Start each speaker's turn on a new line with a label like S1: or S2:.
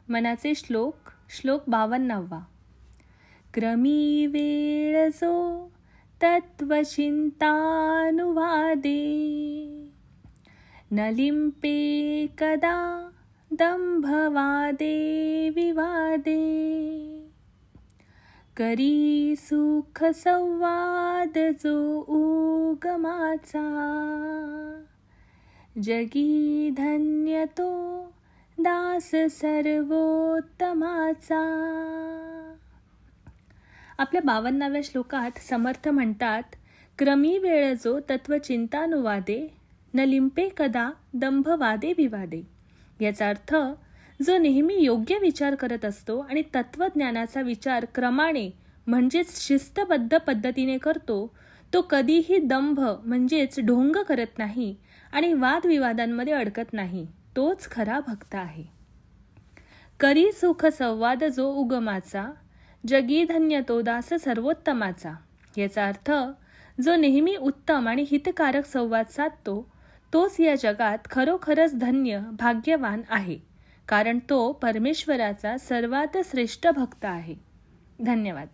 S1: मनाचे श्लोक. श्लोक 52. क्रमी वेळ जो तत्वचिंतानुवादे, न लिंपे कदा दंभवादे विवादे. करी सुख संवाद जो उगमाचा, जगी धन्य तो दास सर्वोत्तमाचा. आपल्या 52व्या श्लोकात समर्थ म्हणतात, क्रमी वेळ जो तत्वचिंतानुवादे, न लिंपे कदा दंभवादे विवादे. याचा अर्थ, जो नेहमी योग्य विचार करत असतो आणि तत्वज्ञानाचा विचार क्रमाने म्हणजेच शिस्तबद्ध पद्धतीने करतो, तो कधीही दंभ म्हणजेच ढोंग करत नाही आणि वादविवादांमध्ये अडकत नाही. तोच खरा भक्त आहे. करी सुख संवाद जो उगमाचा, जगी धन्य तो दास सर्वोत्तमाचा. याचा अर्थ, जो नेहमी उत्तम आणि हितकारक संवाद साधतो, तोच या जगात खरोखरच धन्य भाग्यवान आहे, कारण तो परमेश्वराचा सर्वात श्रेष्ठ भक्त आहे. धन्यवाद.